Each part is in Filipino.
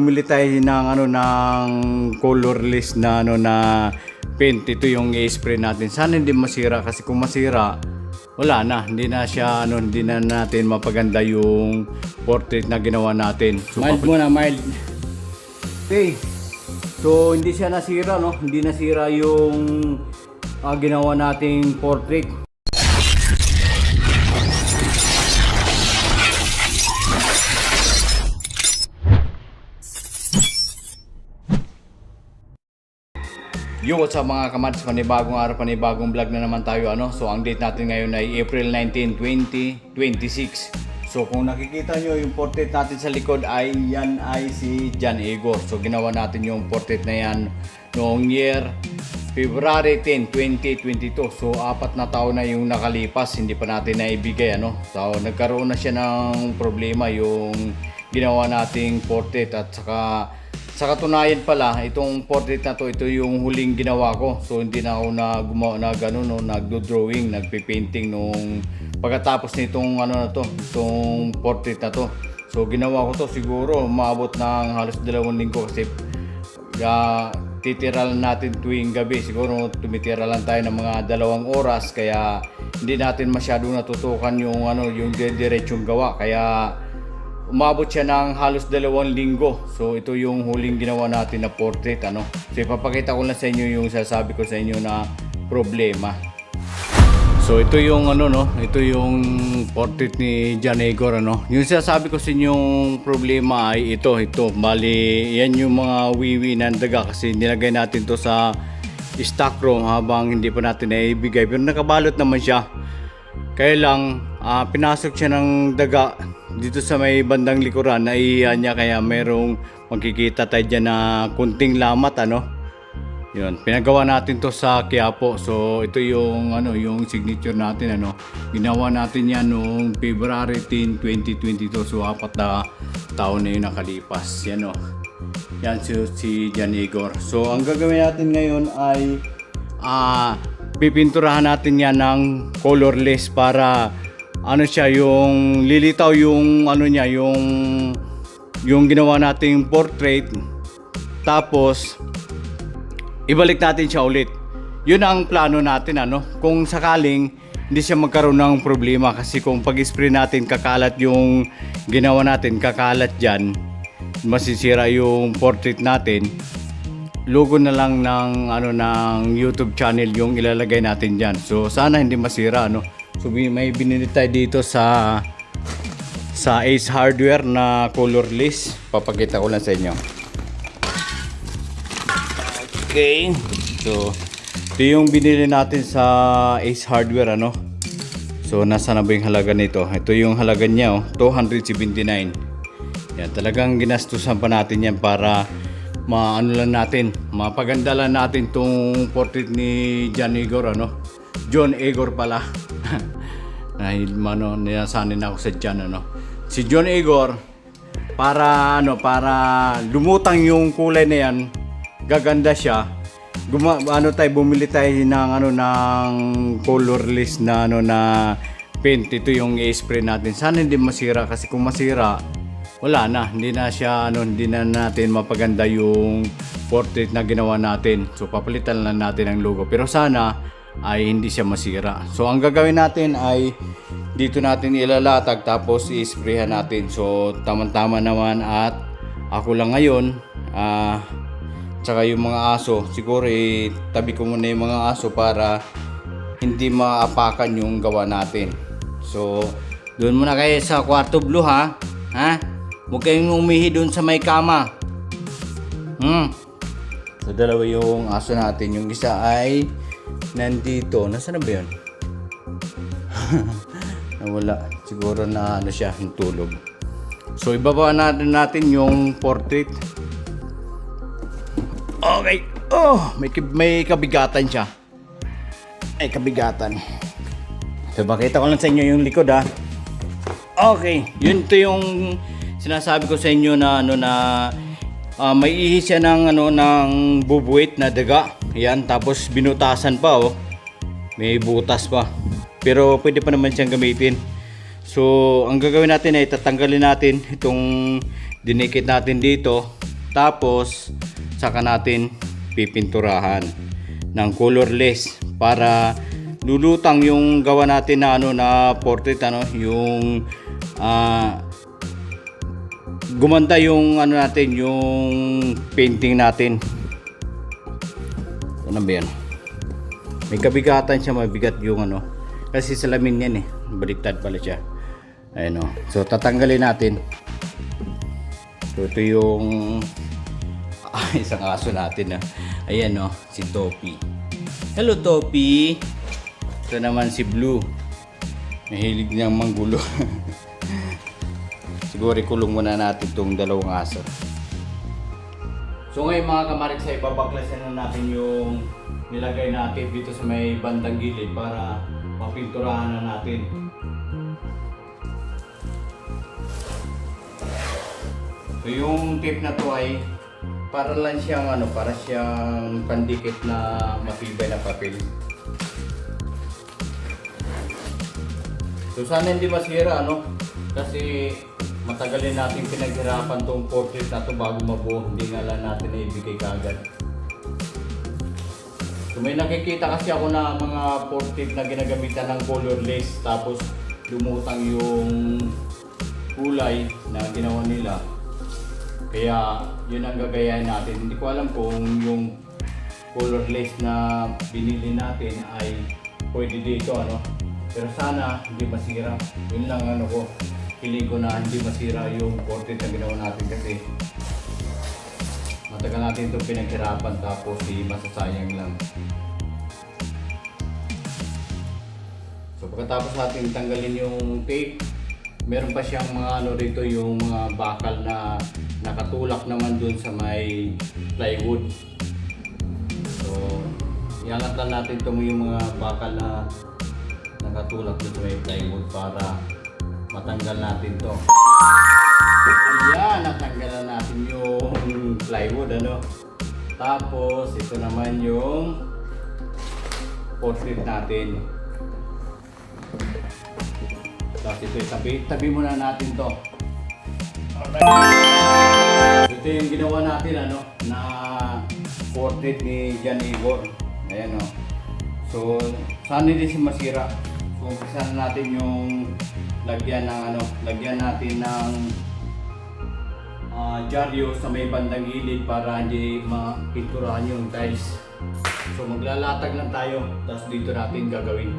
Bumili tayo ng colorless na paint. Ito yung i-spray natin. Sana hindi masira kasi kung masira, wala na. Hindi na siya hindi na natin mapaganda yung portrait na ginawa natin. So, mild muna, mild. Okay. So hindi siya nasira, no? Hindi nasira yung ginawa nating portrait. Yo, what's up mga kamads? Panibagong araw, panibagong vlog na naman tayo. So ang date natin ngayon ay April 19, 2026. So kung nakikita nyo yung portrait natin sa likod ay yan ay si John Igor. So ginawa natin yung portrait na yan noong year February 10, 2022. So 4 na taon na yung nakalipas, hindi pa natin naibigay. So nagkaroon na siya ng problema yung ginawa nating portrait. At sa katunayan pala, itong portrait na to, ito yung huling ginawa ko. So hindi na ako gumawa na gano'n, nagdo-drawing, nagpipainting nung pagkatapos nitong itong portrait na to. So ginawa ko to siguro maabot ng halos 2 linggo kasi titira lang natin tuwing gabi. Siguro tumitira lang tayo ng mga 2 oras, kaya hindi natin masyadong natutukan yung yung diretsong gawa. Kaya umabot siya ng halos 2 linggo. So ito yung huling ginawa natin na portrait. So ipapakita ko lang sa inyo yung sasabi ko sa inyo na problema. So ito yung ito yung portrait ni John Igor. Yung sasabi ko sa inyong problema ay ito. Bali yan yung mga wiwi ng daga kasi nilagay natin to sa stock room habang hindi pa natin naibigay. Pero nakabalot naman siya. Kaya lang pinasok siya ng daga dito sa may bandang likuran, naiiyan niya, kaya merong makikita tayo dyan na kunting lamat. Yun, pinagawa natin to sa Quiapo. So ito yung yung signature natin. Ginawa natin yan noong February 10, 2022. So 4 na taon na yung nakalipas. Yan yan si John Igor. So ang gagawin natin ngayon ay pipinturahan natin yan ng colorless para siya yung lilitaw yung niya, yung ginawa nating portrait. Tapos ibalik natin siya ulit. Yun ang plano natin. Kung sakaling hindi siya magkaroon ng problema, kasi kung pag-spray natin kakalat yung ginawa natin, kakalat dyan, masisira yung portrait natin. Logo na lang ng YouTube channel yung ilalagay natin dyan. So sana hindi masira. So may binili tayo dito sa Ace Hardware na colorless. Papakita ko lang sa inyo. Okay. So ito yung binili natin sa Ace Hardware. So nasa na ba yung halaga nito? Ito yung halaga niya, 279. Yan, talagang ginastusan pa natin yan para mapaganda lang natin tong portrait ni John Igor. John Igor pala. Dahil nilasanin ako sa John. Si John Igor, para lumutang yung kulay na yan, gaganda siya. Bumili tayo ng colorless na paint. Ito yung i-spray natin. Sana hindi masira kasi kung masira, wala na. Hindi na siya hindi na natin mapaganda yung portrait na ginawa natin. So papalitan lang natin ang logo. Pero sana ay hindi siya masira. So ang gagawin natin ay dito natin ilalatag tapos i-sprayhan natin. So tama-tama naman at ako lang ngayon tsaka yung mga aso. Siguro tabi ko muna yung mga aso para hindi maapakan yung gawa natin. So doon muna kayo sa kwarto blue ha. Huwag kayong umihi doon sa may kama. So dalawa yung aso natin. Yung isa ay nandito. Nasaan na ba yun? Nawala. Siguro na siya, tulog. So ibaba natin yung portrait. Okay. May kabigatan siya. Ay, kabigatan. So bakita ko lang sa inyo yung likod Okay. Yun to yung sinasabi ko sa inyo na may ihis siya ng bubuwit na daga. Yan, tapos binutasan pa may butas pa. Pero pwede pa naman siyang gamitin. So ang gagawin natin ay tatanggalin natin itong dinikit natin dito. Tapos saka natin pipinturahan ng colorless para lulutang yung gawa natin na ano na portrait ano, yung gumanda yung ano natin, yung painting natin. Ano ba yan? May kabigatan siya, mabigat yung ano. Kasi salamin yan eh. Baliktad pala siya. Ayan o. So tatanggalin natin. So ito yung isang aso natin na. Ayan o, si Topi. Hello Topi. Ito naman si Blue. Mahilig niyang manggulo. Siguro ikulong muna natin itong dalawang aso. So ngayon mga kamarik, sa ibabaklasan na natin yung nilagay natin dito sa may bandang gilid para mapinturahan na natin. So yung tape na to ay para lang siyang ano, para siyang pandikit na matibay na papel. So sana hindi masira ano, kasi matagalin natin pinaghirapan tong portrait na to bago mabuo, hindi nga lang natin na ibigay kaagad. So may nakikita kasi ako na mga portrait na ginagamitan ng colorless tapos lumutang yung kulay na ginawa nila. Kaya yun ang gagayahin natin. Hindi ko alam kung yung colorless na binili natin ay pwede dito ano. Pero sana hindi masira. Yun lang ano ko. Piling ko na hindi masira yung portrait na ginawa natin kasi matagal natin itong pinaghirapan tapos masasayang lang. So pagkatapos natin tanggalin yung tape, meron pa siyang mga ano rito, yung mga bakal na nakatulak naman dun sa may plywood. So iangat lang natin itong yung mga bakal na nakatulak dun sa may plywood para matanggal natin to. Ayan, natanggalan natin yung plywood ano. Tapos ito naman yung portrait natin. Tapos ito tabi muna natin to. Alright. Ito yung ginawa natin ano na portrait ni Jan Igor. Ayan o. So sana hindi siya masira. So umpisa na natin yung lagyan ng ano, lagyan natin ng dyaryo sa may bandang gilid para hindi mapinturahan yung tiles. So maglalatag lang tayo, tapos dito natin gagawin.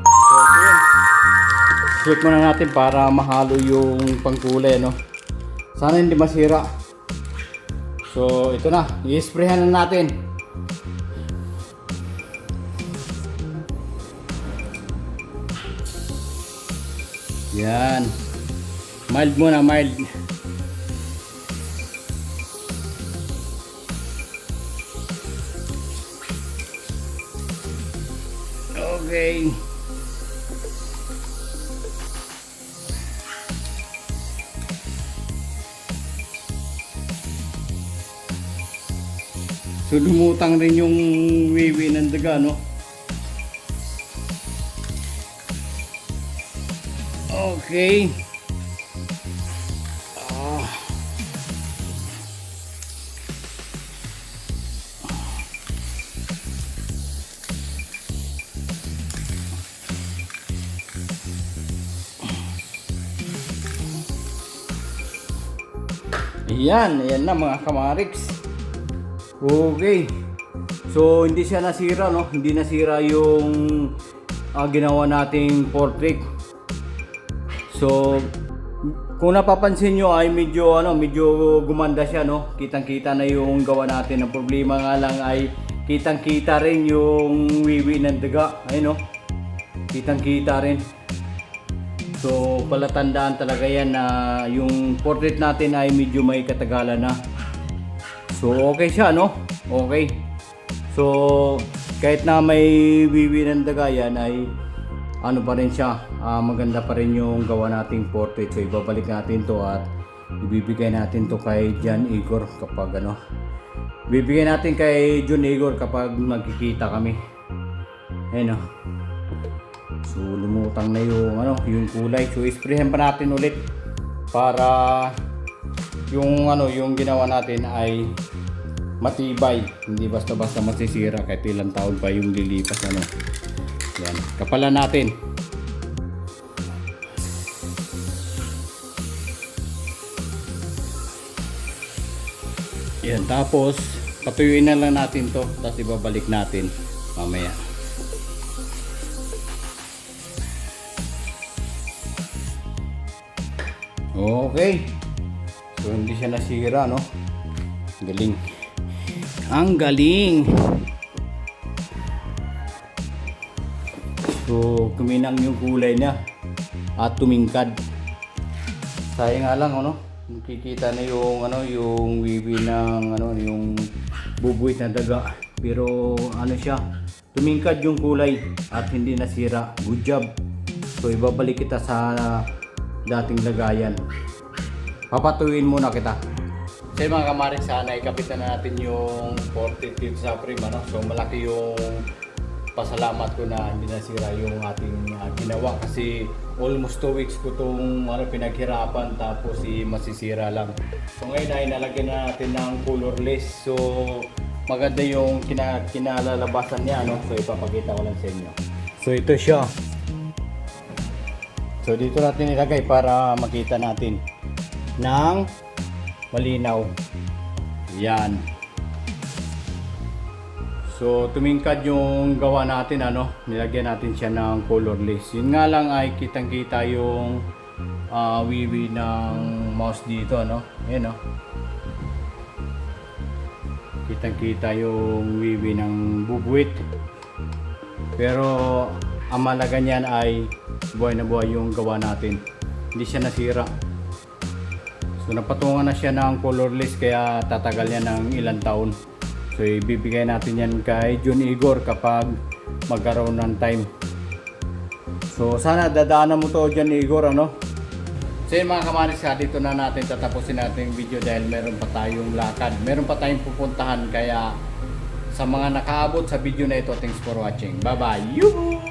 So yun, check muna natin para mahalo yung pangkulay no. Sana hindi masira. So ito na, i-sprayhan na natin. Yan. Mild muna, mild. Okay. So lumutang rin yung wiwi ng daga, no? Okay. Ayan na mga kamariks. Okay. So hindi siya nasira no, hindi nasira yung ginawa nating portrait. So kung napapansin nyo ay medyo gumanda siya no. Kitang-kita na yung gawa natin. Ang problema nga lang ay kitang-kita rin yung wiwi ng daga. Ayun no. Kitang-kita rin. So palatandaan talaga yan na yung portrait natin ay medyo may katagalan na. So okay siya no? Okay. So kahit na may wiwi ng daga yan ay ano pa rin siya, maganda pa rin yung gawa nating portrait. So ibabalik natin to at ibibigay natin to kay Jan Igor kapag ano. Bibigay natin kay Jan Igor kapag magkikita kami. Ayun o. So So lumutang na yung ano, yung kulay. So isprehan pa natin ulit para yung ano, yung ginawa natin ay matibay, hindi basta-basta masisira kahit ilang taon pa yung lilipas ano. Yan, kapalan natin. Yan, tapos patuyuin na lang natin to, tapos ibabalik natin mamaya. Okay. So hindi siya nasira, no? Galing. Ang galing. So kuminang yung kulay niya at tumingkad. Sayang nga lang, ano? Nakikita na yung ano, yung wiwi ng ano, yung bubuwit na daga. Pero ano siya? Tumingkad yung kulay at hindi nasira. Good job. So ibabalik kita sa dating lagayan. Papatuyin muna kita. So mga kamaris, sana ikapitan na natin yung 40 dito sa frame, ano? So malaki yung pasalamat ko na hindi nasira yung ating ginawa kasi almost 2 weeks ko itong ano, pinaghirapan tapos masisira lang. So ngayon ay nalagyan na natin ng colorless. So maganda yung kinalalabasan niya, ano? So ipapakita ko lang sa inyo. So ito siya. So dito natin ilagay para makita natin ng malinaw. Yan. So tumingkad yung gawa natin, ano, nilagyan natin siya ng colorless. Yun nga lang ay kitang-kita yung wiwi ng mouse dito, ano. Ayan, no. Kitang-kita yung wiwi ng bubuwit. Pero ang malaga niyan ay buhay na buhay yung gawa natin. Hindi siya nasira. So napatungan na siya ng colorless kaya tatagal niya ng ilang taon. So ibibigay natin yan kay John Igor kapag magkaroon ng time. So sana dadaanan mo to, John Igor, ano? So yun mga kamaris, dito na natin tatapusin natin yung video dahil meron pa tayong lakad. Meron pa tayong pupuntahan kaya sa mga nakaabot sa video na ito, thanks for watching. Bye bye! Yoo-hoo!